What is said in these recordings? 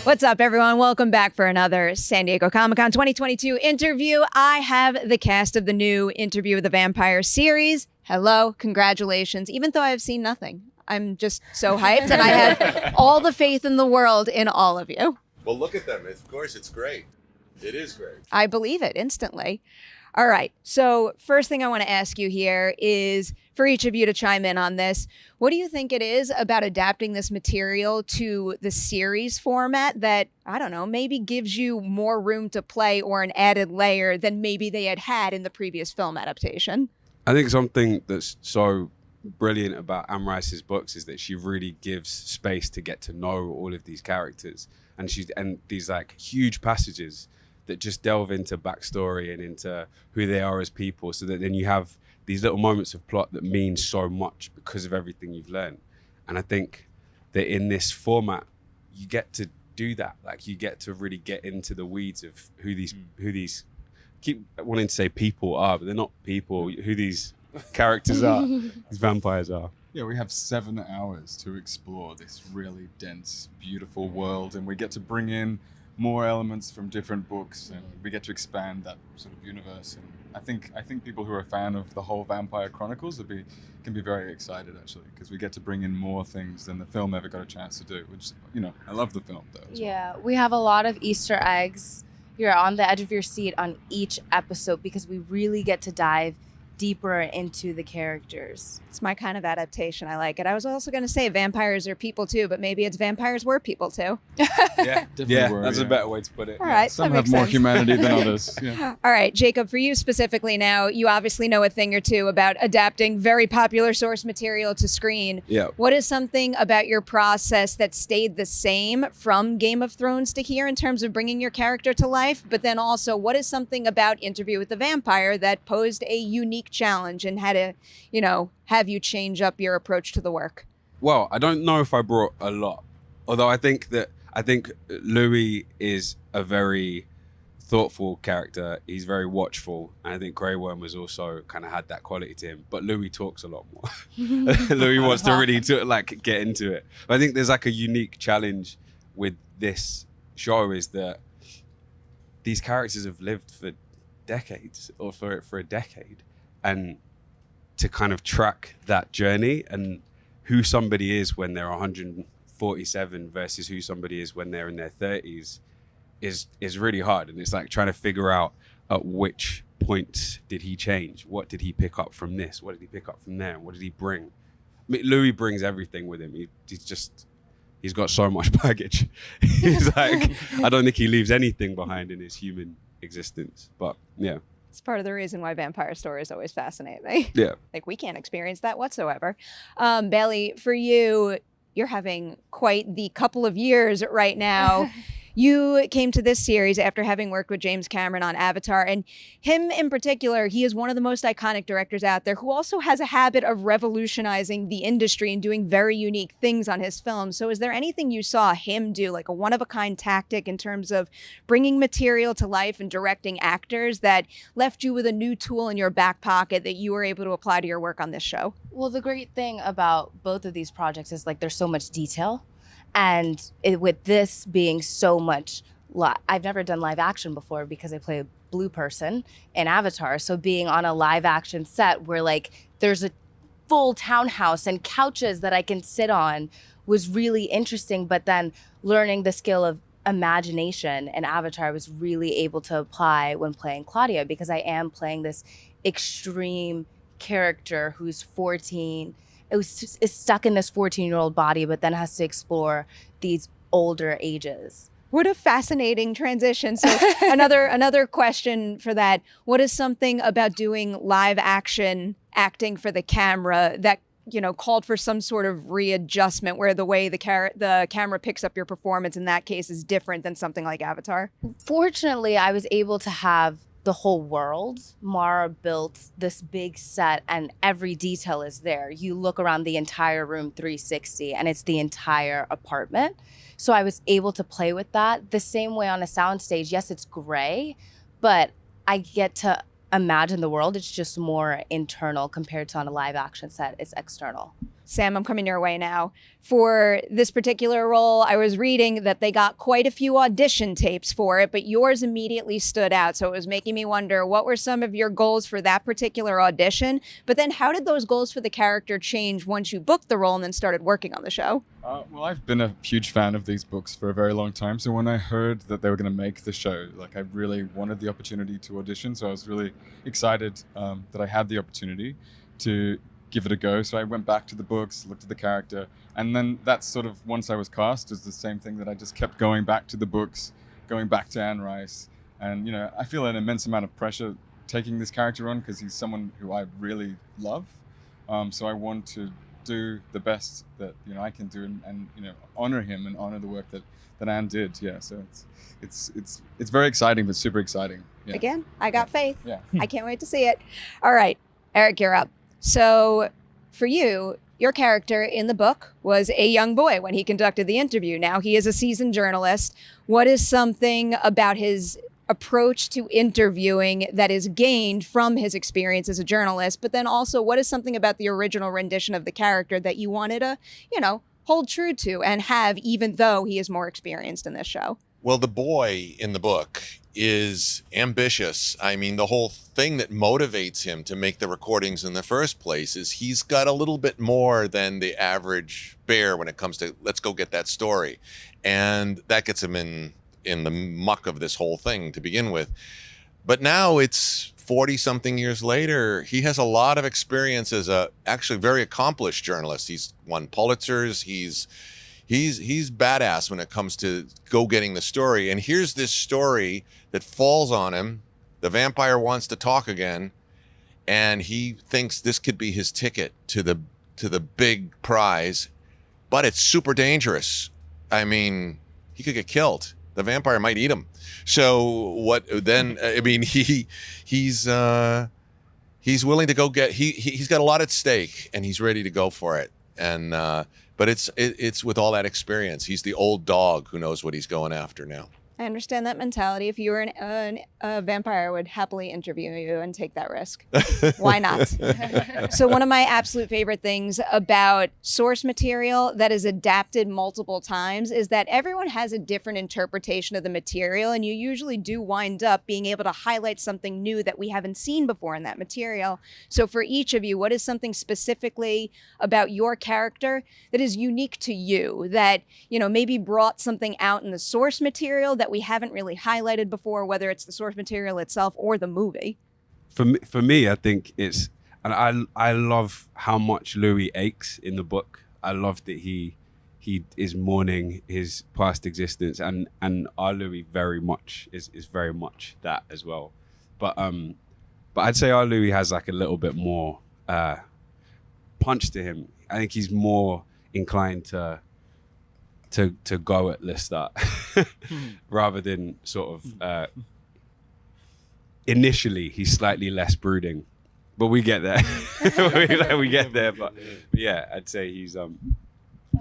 What's up, everyone? Welcome back for another San Diego Comic-Con 2022 interview. I have the cast of the new Interview with the Vampire series. Hello, congratulations. Even though I have seen nothing, I'm just so hyped, and I have all the faith in the world in all of you. Well, look at them. Of course, it's great. It is great. I believe it instantly. All right, so first thing I want to ask you here is for each of you to chime in on this. What do you think it is about adapting this material to the series format that, I don't know, maybe gives you more room to play or an added layer than maybe they had in the previous film adaptation? I think something that's so brilliant about Anne Rice's books is that she really gives space to get to know all of these characters, and these like huge passages that just delve into backstory and into who they are as people, so that then you have these little moments of plot that mean so much because of everything you've learned. And I think that in this format, you get to do that. Like, you get to really get into the weeds of who these keep wanting to say people are, but they're not people, who these characters are, these vampires are. Yeah, we have 7 hours to explore this really dense, beautiful world, and we get to bring in more elements from different books, and we get to expand that sort of universe. And I think people who are a fan of the whole Vampire Chronicles can be very excited, actually, because we get to bring in more things than the film ever got a chance to do, which, you know, I love the film though. Yeah, we have a lot of Easter eggs. You're on the edge of your seat on each episode because we really get to dive deeper into the characters. It's my kind of adaptation. I like it. I was also going to say vampires are people too, but maybe it's vampires were people too. Yeah, that's a better way to put it. All right, some have more humanity than others. Yeah. All right, Jacob, for you specifically now, you obviously know a thing or two about adapting very popular source material to screen. Yeah. What is something about your process that stayed the same from Game of Thrones to here in terms of bringing your character to life? But then also, what is something about Interview with the Vampire that posed a unique challenge and had to, you know, have you change up your approach to the work? Well, I don't know if I brought a lot, although I think Louis is a very thoughtful character. He's very watchful, and I think Grey Worm has also kind of had that quality to him. But Louis talks a lot more. Louis wants to really get into it. But I think there's like a unique challenge with this show is that these characters have lived for decades, or for a decade, and to kind of track that journey and who somebody is when they're 147 versus who somebody is when they're in their 30s is really hard. And it's like trying to figure out at which point did he change? What did he pick up from this? What did he pick up from there? What did he bring? I mean, Louis brings everything with him. He's got so much baggage. He's like, I don't think he leaves anything behind in his human existence. But yeah. It's part of the reason why vampire stories always fascinate me. Yeah. Like, we can't experience that whatsoever. Bailey, for you, you're having quite the couple of years right now. You came to this series after having worked with James Cameron on Avatar, and him in particular, he is one of the most iconic directors out there who also has a habit of revolutionizing the industry and doing very unique things on his films. So is there anything you saw him do, like a one-of-a-kind tactic in terms of bringing material to life and directing actors that left you with a new tool in your back pocket that you were able to apply to your work on this show? Well, the great thing about both of these projects is like there's so much detail. And with this being so much, I've never done live action before because I play a blue person in Avatar. So being on a live action set where like there's a full townhouse and couches that I can sit on was really interesting. But then learning the skill of imagination in Avatar I was really able to apply when playing Claudia, because I am playing this extreme character who's 14, is stuck in this 14-year-old body, but then has to explore these older ages. What a fascinating transition. So another question for that. What is something about doing live action acting for the camera that, you know, called for some sort of readjustment where the way the camera picks up your performance in that case is different than something like Avatar? Fortunately, I was able to have the whole world. Mara built this big set and every detail is there. You look around the entire room 360 and it's the entire apartment. So I was able to play with that the same way on a soundstage. Yes, it's gray, but I get to imagine the world. It's just more internal compared to on a live action set. It's external. Sam, I'm coming your way now. For this particular role, I was reading that they got quite a few audition tapes for it, but yours immediately stood out. So it was making me wonder, what were some of your goals for that particular audition? But then how did those goals for the character change once you booked the role and then started working on the show? Well, I've been a huge fan of these books for a very long time. So when I heard that they were going to make the show, like, I really wanted the opportunity to audition. So I was really excited that I had the opportunity to give it a go. So I went back to the books, looked at the character, and then that's sort of, once I was cast, is the same thing that I just kept going back to the books, going back to Anne Rice. And, you know, I feel an immense amount of pressure taking this character on because he's someone who I really love. So I want to do the best that, you know, I can do and you know, honor him and honor the work that Anne did. Yeah, so it's very exciting, but super exciting. Yeah. Again, I got faith. Yeah. I can't wait to see it. All right, Eric, you're up. So for you, your character in the book was a young boy when he conducted the interview. Now he is a seasoned journalist. What is something about his approach to interviewing that is gained from his experience as a journalist? But then also, what is something about the original rendition of the character that you wanted to, you know, hold true to and have, even though he is more experienced in this show? Well, the boy in the book is ambitious. I mean, the whole thing that motivates him to make the recordings in the first place is he's got a little bit more than the average bear when it comes to, let's go get that story. And that gets him in the muck of this whole thing to begin with. But now it's 40-something years later. He has a lot of experience as a actually very accomplished journalist. He's won Pulitzers. He's badass when it comes to go getting the story. And here's this story that falls on him. The vampire wants to talk again, and he thinks this could be his ticket to the big prize, but it's super dangerous. I mean, he could get killed. The vampire might eat him. So what then? I mean, he's willing to go get. He's got a lot at stake, and he's ready to go for it. And but it's with all that experience. He's the old dog who knows what he's going after now. I understand that mentality. If you were a vampire, I would happily interview you and take that risk. Why not? So one of my absolute favorite things about source material that is adapted multiple times is that everyone has a different interpretation of the material, and you usually do wind up being able to highlight something new that we haven't seen before in that material. So for each of you, what is something specifically about your character that is unique to you that, you know, maybe brought something out in the source material that we haven't really highlighted before, whether it's the source material itself or the movie? For me, I think it's, and I love how much Louis aches in the book. I love that he is mourning his past existence, and our Louis very much is very much that as well. But I'd say our Louis has like a little bit more punch to him. I think he's more inclined to go at Lestat rather than sort of initially he's slightly less brooding, but we get there. we get there, but yeah, I'd say he's got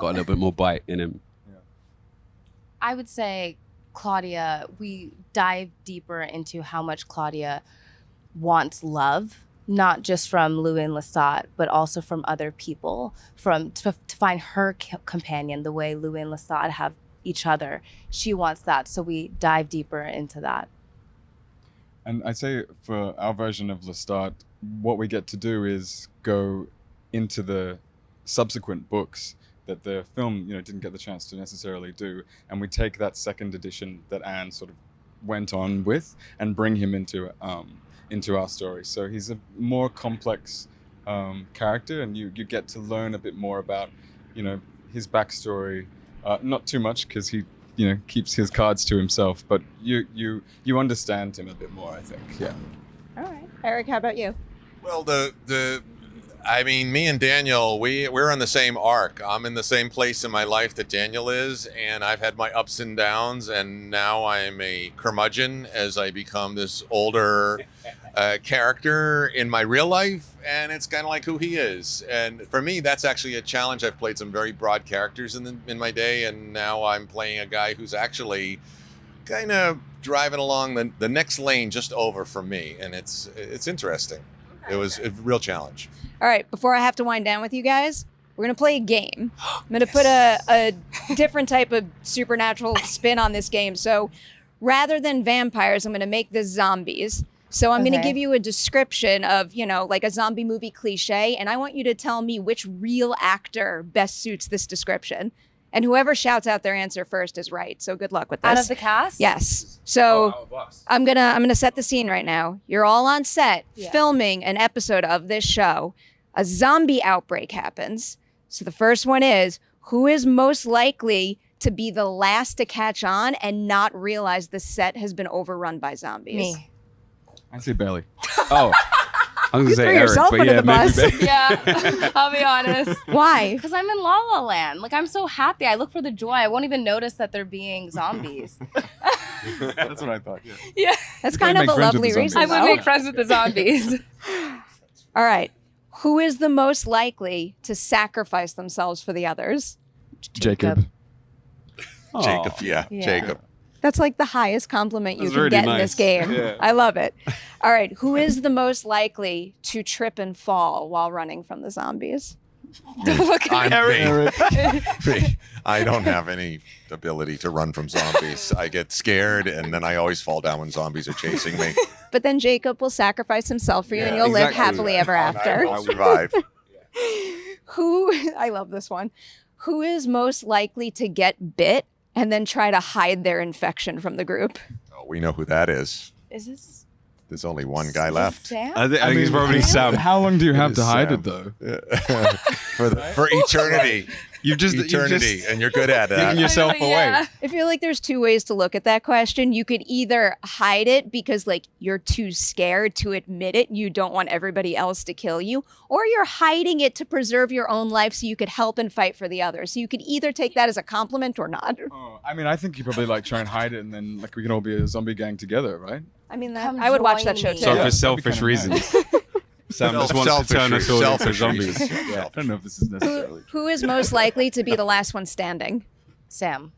a little bit more bite in him. I would say Claudia, we dive deeper into how much Claudia wants love, not just from Louis and Lestat, but also from other people, to find her companion the way Louis and Lestat have each other. She wants that, so we dive deeper into that. And I'd say for our version of Lestat, what we get to do is go into the subsequent books that the film, you know, didn't get the chance to necessarily do, and we take that second edition that Anne sort of went on with and bring him into our story. So he's a more complex character, and you get to learn a bit more about, you know, his backstory. Not too much, because he, you know, keeps his cards to himself, but you understand him a bit more, I think. Yeah. All right, Eric, how about you? Well, I mean, me and Daniel, we're on the same arc. I'm in the same place in my life that Daniel is, and I've had my ups and downs, and now I'm a curmudgeon as I become this older character in my real life, and it's kind of like who he is. And for me, that's actually a challenge. I've played some very broad characters in my day, and now I'm playing a guy who's actually kind of driving along the next lane just over from me, and it's interesting. It was a real challenge. All right, before I have to wind down with you guys, We're going to play a game. I'm going to put a different type of supernatural spin on this game. So rather than vampires, I'm going to make this zombies. So I'm going to give you a description of, you know, like a zombie movie cliche, and I want you to tell me which real actor best suits this description. And whoever shouts out their answer first is right. So good luck with this. Out of the cast? Yes. So I'm gonna set the scene right now. You're all on set filming an episode of this show. A zombie outbreak happens. So the first one is, who is most likely to be the last to catch on and not realize the set has been overrun by zombies? Me. I say Bailey. Oh, I was gonna say threw Eric, yourself but under yeah, the maybe bus. Bailey. Yeah, I'll be honest. Why? Because I'm in La La Land. Like, I'm so happy. I look for the joy. I won't even notice that they're being zombies. That's what I thought. Yeah. Yeah. That's kind of a make friends with lovely the reason. I zombies. would though. make friends with the zombies. All right. Who is the most likely to sacrifice themselves for the others? Jacob. Aw. Jacob, yeah, Yeah. Jacob. That's like the highest compliment you That's can really get in this nice. game. Yeah. I love it. All right. Who is the most likely to trip and fall while running from the zombies? Look at I'm me. I don't have any ability to run from zombies. I get scared, and then I always fall down when zombies are chasing me. But then Jacob will sacrifice himself for you, and Yeah, you'll live exactly. happily ever And I after. will survive. I love this one. Who is most likely to get bit and then try to hide their infection from the group? Oh, we know who that is. Is this There's only one guy is left. this Sam? I think it's probably Sam. How long do you have is to hide Sam. it though? For eternity. You've just Eternity, and you're good at giving that. yourself I know, away. yeah. I feel like there's two ways to look at that question. You could either hide it because like you're too scared to admit it, you don't want everybody else to kill you, or you're hiding it to preserve your own life so you could help and fight for the others. So you could either take that as a compliment or not. Oh, I mean, I think you probably like try and hide it, and then like we can all be a zombie gang together, right? I mean, Come I would watch that join show me. too. So Yeah, for that'd be selfish kinda reasons. nice. Sam just wants to turn us all into zombies. I don't know if this is necessarily. Who is most likely to be the last one standing? Sam.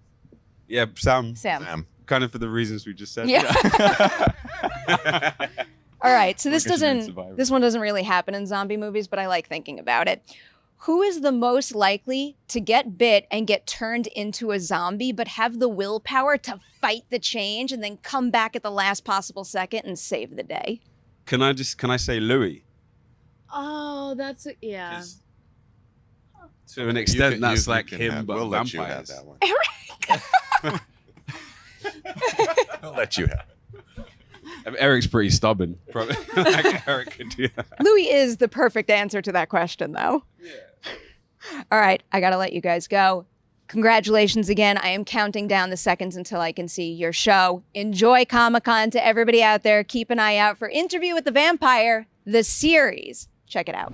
Yeah, Sam. Sam. Kind of for the reasons we just said. Yeah. All right, so I this guess you didn't doesn't survive. this one doesn't really happen in zombie movies, but I like thinking about it. Who is the most likely to get bit and get turned into a zombie, but have the willpower to fight the change and then come back at the last possible second and save the day? Can I say Louis? Oh, that's yeah. 'Cause to an extent, You that's you like can him, have- but we'll let you have vampires. that one. We'll let you have it. Eric's pretty stubborn. Probably. Like Eric could do that. Louis is the perfect answer to that question, though. All right, I got to let you guys go. Congratulations again. I am counting down the seconds until I can see your show. Enjoy Comic-Con. To everybody out there, keep an eye out for Interview with the Vampire, the series. Check it out.